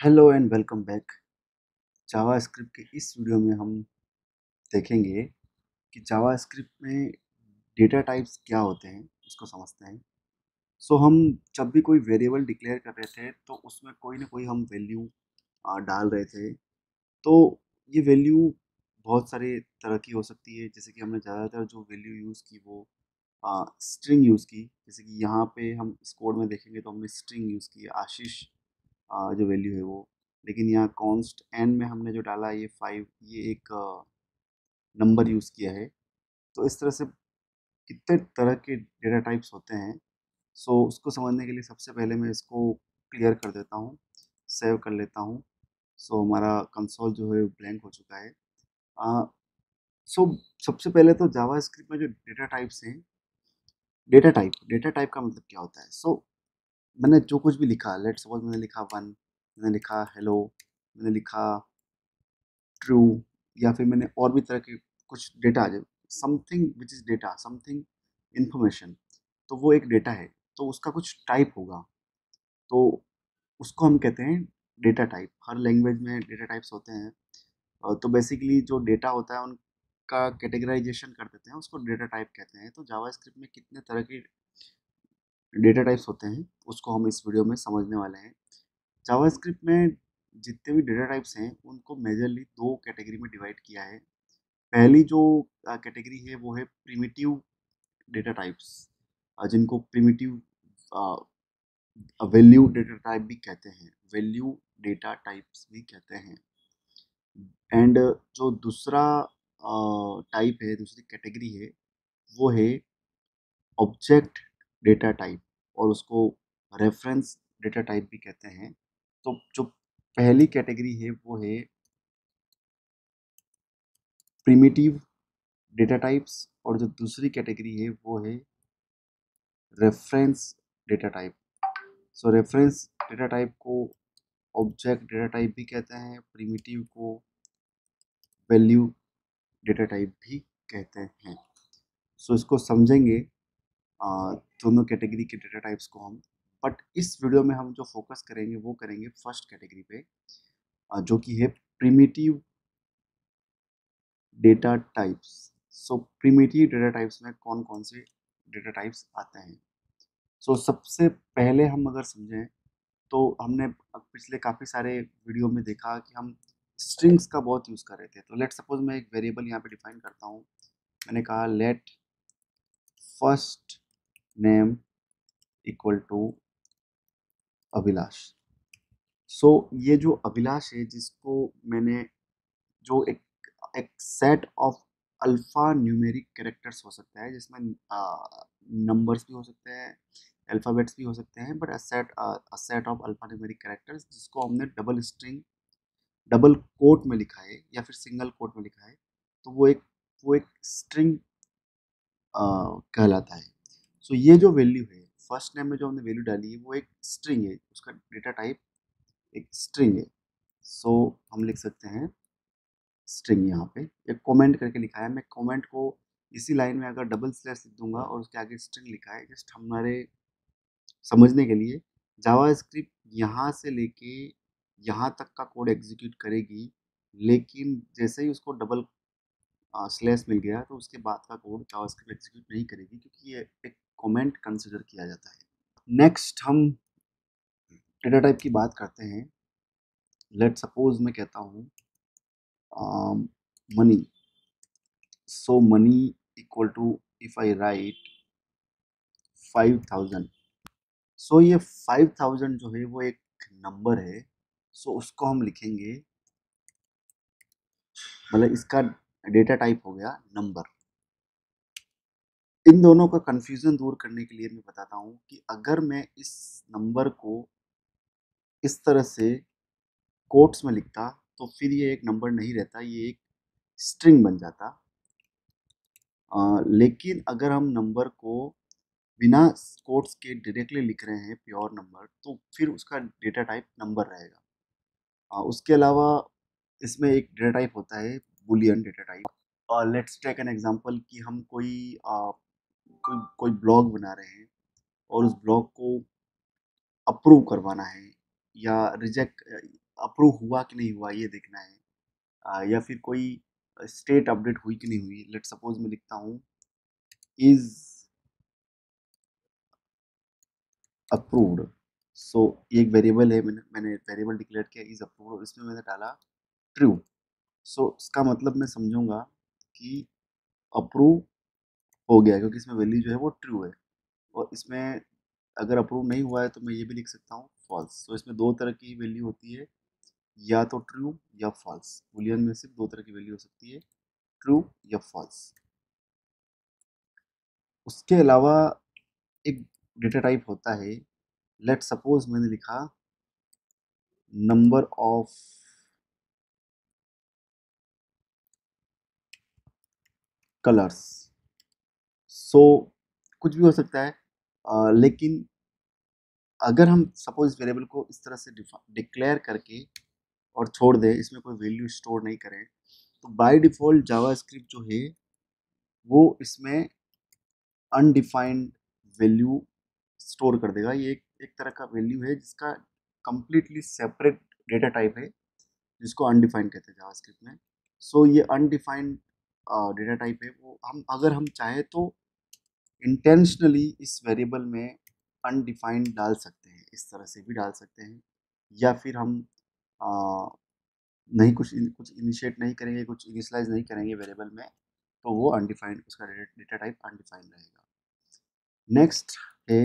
Hello and welcome back. JavaScript के इस video में हम देखेंगे कि जावास्क्रिप्ट में डेटा टाइप्स क्या होते हैं, इसको समझते हैं। हम जब भी कोई वेरिएबल डिक्लेयर कर रहे थे तो उसमें कोई ना कोई हम वैल्यू डाल रहे थे। तो ये वैल्यू बहुत सारे तरह की हो सकती है, जैसे कि हमने ज़्यादातर जो वैल्यू यूज़ की वो स्ट्रिंग यूज़ की। जैसे कि यहाँ पे हम इस कोड में देखेंगे तो हमने स्ट्रिंग यूज़ की है, आशीष जो वैल्यू है वो। लेकिन यहाँ कॉन्स्ट एन में हमने जो डाला ये 5, ये एक नंबर यूज़ किया है। तो इस तरह से कितने तरह के डेटा टाइप्स होते हैं। उसको समझने के लिए सबसे पहले मैं इसको क्लियर कर देता हूँ, सेव कर लेता हूँ। हमारा कंसोल जो है ब्लैंक हो चुका है। अ, सो सबसे पहले तो जावास्क्रिप्ट में जो डेटा टाइप्स हैं, डेटा टाइप का मतलब क्या होता है? मैंने जो कुछ भी लिखा, लेट्स सपोज मैंने लिखा 1, मैंने लिखा हेलो, मैंने लिखा ट्रू, या फिर मैंने और भी तरह के कुछ डेटा आ जाए, something which is data, something information, तो वो एक डेटा है। तो उसका कुछ टाइप होगा, तो उसको हम कहते हैं डेटा टाइप। हर लैंग्वेज में डेटा टाइप्स होते हैं। तो बेसिकली जो डेटा होता है उनका कैटेगराइजेशन कर देते हैं, उसको डेटा टाइप कहते हैं। तो जावास्क्रिप्ट में कितने तरह के डेटा टाइप्स होते हैं उसको हम इस वीडियो में समझने वाले हैं। जावास्क्रिप्ट में जितने भी डेटा टाइप्स हैं उनको मेजरली दो कैटेगरी में डिवाइड किया है। पहली जो कैटेगरी है वो है प्रिमिटिव डेटा टाइप्स, जिनको प्रिमिटिव वैल्यू डेटा टाइप भी कहते हैं, वैल्यू डेटा टाइप्स भी कहते हैं। एंड जो दूसरा टाइप है, दूसरी कैटेगरी है, वो है ऑब्जेक्ट डेटा टाइप, और उसको रेफरेंस डेटा टाइप भी कहते हैं। तो जो पहली कैटेगरी है वो है प्रिमिटिव डेटा टाइप्स, और जो दूसरी कैटेगरी है वो है reference data type. Reference data type को ऑब्जेक्ट डेटा टाइप भी कहते हैं, प्रिमिटिव को वैल्यू डेटा टाइप भी कहते हैं। इसको समझेंगे दोनों कैटेगरी के डेटा टाइप्स को हम। बट इस वीडियो में हम जो फोकस करेंगे वो करेंगे फर्स्ट कैटेगरी पे, जो कि है primitive data types. Primitive data types में कौन कौन से डेटा टाइप्स आते हैं? सबसे पहले हम अगर समझें तो हमने पिछले काफ़ी सारे वीडियो में देखा कि हम स्ट्रिंग्स का बहुत यूज़ कर रहे थे। तो लेट सपोज मैं एक वेरिएबल यहाँ पे डिफाइन करता हूँ। मैंने कहा let first name equal to Abhilash. ये जो अभिलाष है, जिसको मैंने जो एक एक set of alphanumeric characters हो सकता है, जिसमें नंबर्स भी हो सकते हैं, अल्फ़ाबेट्स भी हो सकते हैं, but a set of alphanumeric characters जिसको हमने डबल कोट में लिखा है या फिर सिंगल कोट में लिखा है, तो वो एक स्ट्रिंग कहलाता है। ये जो वैल्यू है, फर्स्ट नेम में जो हमने वैल्यू डाली है वो एक स्ट्रिंग है, उसका डेटा टाइप एक स्ट्रिंग है। हम लिख सकते हैं स्ट्रिंग। यहाँ पे एक कमेंट करके लिखा है, मैं कमेंट को इसी लाइन में अगर डबल स्लैश लिख दूंगा और उसके आगे स्ट्रिंग लिखा है, जस्ट हमारे समझने के लिए। जावास्क्रिप्ट यहाँ से लेके यहाँ तक का कोड एग्जीक्यूट करेगी, लेकिन जैसे ही उसको डबल स्लैश मिल गया तो उसके बाद का कोड जावास्क्रिप्ट एग्जीक्यूट नहीं करेगी, क्योंकि ये एक कमेंट कंसिडर किया जाता है। नेक्स्ट हम डेटा टाइप की बात करते हैं। लेट सपोज मैं कहता हूँ money. Money equal to, if I write 5000, ये 5000 जो है वो एक नंबर है। उसको हम लिखेंगे, मतलब इसका डेटा टाइप हो गया नंबर। इन दोनों का कंफ्यूजन दूर करने के लिए मैं बताता हूँ कि अगर मैं इस नंबर को इस तरह से कोट्स में लिखता तो फिर ये एक नंबर नहीं रहता, ये एक स्ट्रिंग बन जाता। लेकिन अगर हम नंबर को बिना कोट्स के डायरेक्टली लिख रहे हैं, प्योर नंबर, तो फिर उसका डेटा टाइप नंबर रहेगा। उसके अलावा इसमें एक डेटा टाइप होता है boolean data type. Let's take an example कि हम कोई ब्लॉग बना रहे हैं और उस ब्लॉग को अप्रूव करवाना है या रिजेक्ट, अप्रूव हुआ कि नहीं हुआ ये देखना है, या फिर कोई स्टेट अपडेट हुई कि नहीं हुई। लेट सपोज मैं लिखता हूँ इज अप्रूव्ड। सो ये एक वेरिएबल है, मैंने वेरिएबल डिक्लेयर किया इज अप्रूव्ड, इसमें मैंने डाला ट्रू। सो इसका मतलब मैं समझूंगा कि अप्रूव हो गया, क्योंकि इसमें वैल्यू जो है वो ट्रू है। और इसमें अगर अप्रूव नहीं हुआ है तो मैं ये भी लिख सकता हूँ फॉल्स। तो इसमें दो तरह की वैल्यू होती है, या तो ट्रू या फॉल्स। बूलियन में सिर्फ दो तरह की वैल्यू हो सकती है, ट्रू या फॉल्स। उसके अलावा एक डेटा टाइप होता है, लेट सपोज मैंने लिखा नंबर ऑफ कलर्स। सो कुछ भी हो सकता है, लेकिन अगर हम सपोज इस वेरिएबल को इस तरह से डिक्लेयर करके और छोड़ दें, इसमें कोई वैल्यू स्टोर नहीं करें, तो बाय डिफॉल्ट जावास्क्रिप्ट जो है वो इसमें अनडिफाइंड वैल्यू स्टोर कर देगा। ये एक तरह का वैल्यू है जिसका कंप्लीटली सेपरेट डेटा टाइप है, जिसको अनडिफाइंड कहते हैं जावास्क्रिप्ट में। सो ये अनडिफाइंड डेटा टाइप है, वो हम अगर हम चाहें तो इंटेंशनली इस वेरिएबल में अनडिफाइंड डाल सकते हैं, इस तरह से भी डाल सकते हैं। या फिर हम अ, नहीं कुछ इनिशिएट नहीं करेंगे, कुछ इनिशियलाइज नहीं करेंगे वेरिएबल में, तो वो अनडिफाइंड, उसका डेटा टाइप अनडिफाइंड रहेगा। नेक्स्ट है,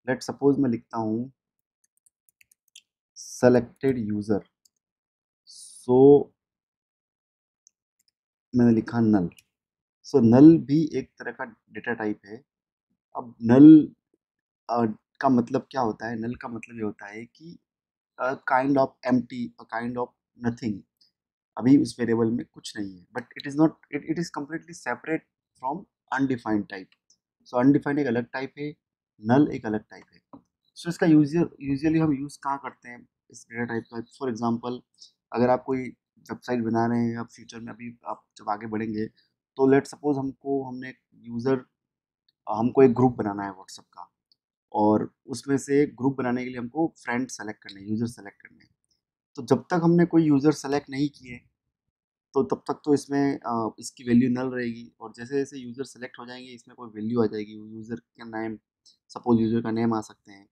लेट सपोज मैं लिखता हूँ सेलेक्टेड यूजर। सो मैंने लिखा नल। सो नल भी एक तरह का डेटा टाइप है। अब नल का मतलब क्या होता है? नल का मतलब ये होता है कि kind of empty, kind of nothing. अभी उस वेरिएबल में कुछ नहीं है, but it is not, it is completely separate from undefined type. So undefined एक अलग टाइप है, नल एक अलग टाइप है। सो इसका यूजुअली हम यूज़ कहाँ करते हैं इस डेटा टाइप का? फॉर एग्जांपल, अगर आप कोई वेबसाइट बना रहे हैं, या फ्यूचर में अभी आप जब आगे बढ़ेंगे, तो लेट सपोज हमने यूज़र हमको एक ग्रुप बनाना है व्हाट्सएप का, और उसमें से ग्रुप बनाने के लिए हमको फ्रेंड सेलेक्ट करने हैं, यूज़र सेलेक्ट करने हैं। तो जब तक हमने कोई यूज़र सेलेक्ट नहीं किए, तो तब तक तो इसमें इसकी वैल्यू नल रहेगी। और जैसे जैसे यूज़र सेलेक्ट हो जाएंगे, इसमें कोई वैल्यू आ जाएगी, यूज़र का नेम, सपोज यूज़र का नेम आ सकते हैं।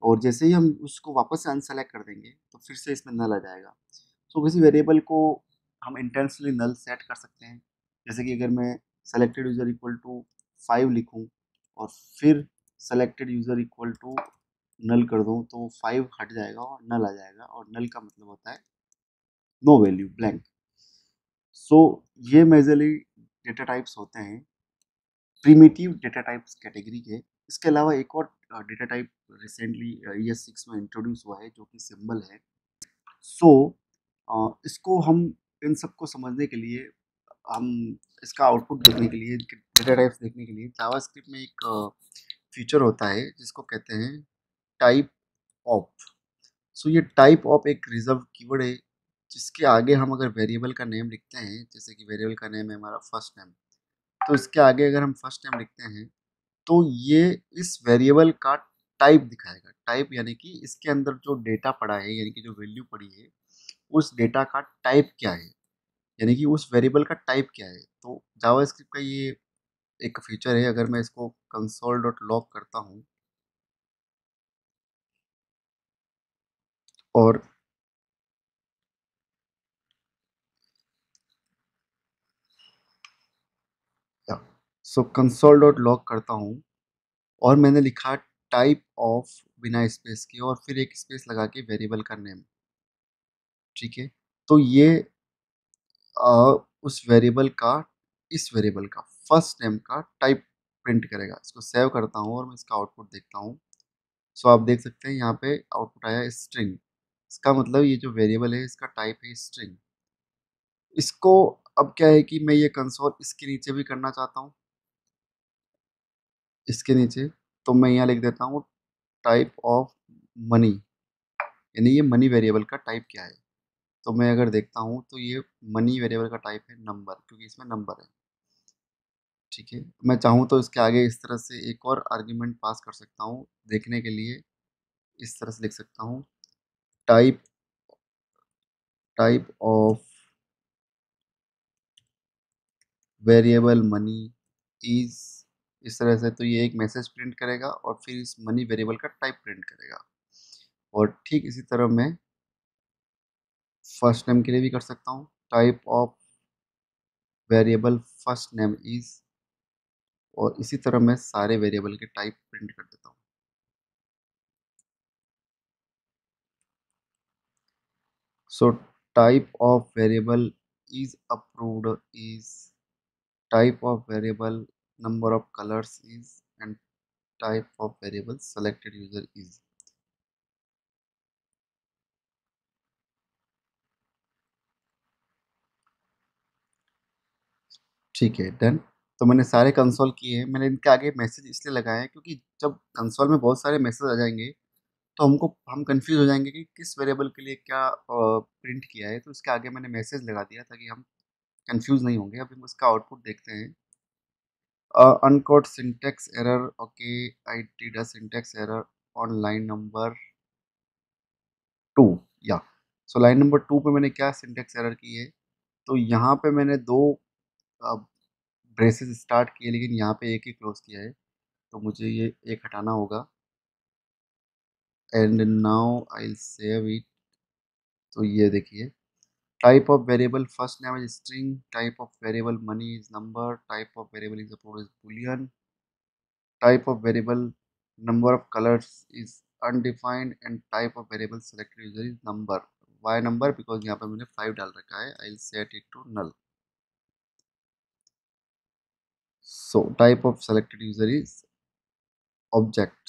और जैसे ही हम उसको वापस से अनसेलेक्ट कर देंगे, तो फिर से इसमें नल आ जाएगा। सो किसी वेरिएबल को हम इंटेंशनली नल सेट कर सकते हैं। जैसे कि अगर मैं सेलेक्टेड यूज़र इक्वल टू 5 लिखूँ, और फिर selected user equal to null कर दूँ, तो 5 हट जाएगा और नल आ जाएगा। और नल का मतलब होता है नो वैल्यू, ब्लैंक। सो ये मेजरली डेटा टाइप्स होते हैं प्रिमिटिव डेटा टाइप्स कैटेगरी के। इसके अलावा एक और डेटा टाइप रिसेंटली ES6 में इंट्रोड्यूस हुआ है, जो कि सिंबल है। सो इसको हम, इन सबको समझने के लिए, हम इसका आउटपुट देखने के लिए, डेटा टाइप्स देखने के लिए, जावास्क्रिप्ट में एक फीचर होता है जिसको कहते हैं टाइप ऑफ। सो ये टाइप ऑफ एक रिजर्व कीवर्ड है, जिसके आगे हम अगर वेरिएबल का नेम लिखते हैं, जैसे कि वेरिएबल का नेम है हमारा फर्स्ट नेम, तो इसके आगे अगर हम फर्स्ट नेम लिखते हैं, तो ये इस वेरिएबल का टाइप दिखाएगा। टाइप यानी कि इसके अंदर जो डेटा पड़ा है, यानी कि जो वैल्यू पड़ी है, उस डेटा का टाइप क्या है, यानी कि उस वेरिएबल का टाइप क्या है। तो जावास्क्रिप्ट का ये एक फीचर है। अगर मैं इसको console.log करता हूँ, और सो console.log करता हूँ, और मैंने लिखा टाइप ऑफ बिना स्पेस के, और फिर एक स्पेस लगा के वेरिएबल का नेम, ठीक है। तो ये उस वेरिएबल का, इस वेरिएबल का फर्स्ट नेम का टाइप प्रिंट करेगा। इसको सेव करता हूँ और मैं इसका आउटपुट देखता हूँ। सो आप देख सकते हैं यहाँ पे आउटपुट आया स्ट्रिंग। इसका मतलब ये जो वेरिएबल है इसका टाइप है स्ट्रिंग। इसको अब क्या है कि मैं ये कंसोल इसके नीचे भी करना चाहता हूँ, इसके नीचे। तो मैं यहाँ लिख देता हूँ टाइप ऑफ मनी, यानी ये मनी वेरिएबल का टाइप क्या है। तो मैं अगर देखता हूँ, तो ये मनी वेरिएबल का टाइप है नंबर, क्योंकि इसमें नंबर है, ठीक है। मैं चाहूँ तो इसके आगे इस तरह से एक और आर्ग्यूमेंट पास कर सकता हूँ देखने के लिए। इस तरह से लिख सकता हूँ type type of variable money is, इस तरह से। तो ये एक मैसेज प्रिंट करेगा और फिर इस मनी वेरिएबल का टाइप प्रिंट करेगा। और ठीक इसी तरह मैं फर्स्ट नेम के लिए भी कर सकता हूँ। Type of variable first name is, और इसी तरह मैं सारे वेरिएबल के टाइप प्रिंट कर देता हूँ। So type of variable is approved is, type of variable number of colors is, and type of variable selected user is। ठीक है, डन। तो मैंने सारे कंसोल किए हैं। मैंने इनके आगे मैसेज इसलिए लगाए हैं क्योंकि जब कंसोल में बहुत सारे मैसेज आ जाएंगे तो हम कंफ्यूज हो जाएंगे कि किस वेरिएबल के लिए क्या प्रिंट किया है। तो इसके आगे मैंने मैसेज लगा दिया ताकि हम कंफ्यूज नहीं होंगे। अभी हम उसका आउटपुट देखते हैं। uncaught syntax error, okay, I did a syntax error on line number 2, या सो लाइन नंबर 2 पे मैंने क्या सिंटेक्स एरर की है। तो यहाँ पे मैंने दो ब्रेसेस स्टार्ट किए लेकिन यहाँ पे एक ही क्लोज किया है, तो मुझे ये एक हटाना होगा। And now I will save it. तो ये देखिए, type of variable first name is string, type of variable money is number, type of variable is approved is boolean, type of variable number of colors is undefined, and type of variable selected user is number। why number? because यहाँ पे मैंने 5 डाल रखा है। I'll set it to null। so type of selected user is object।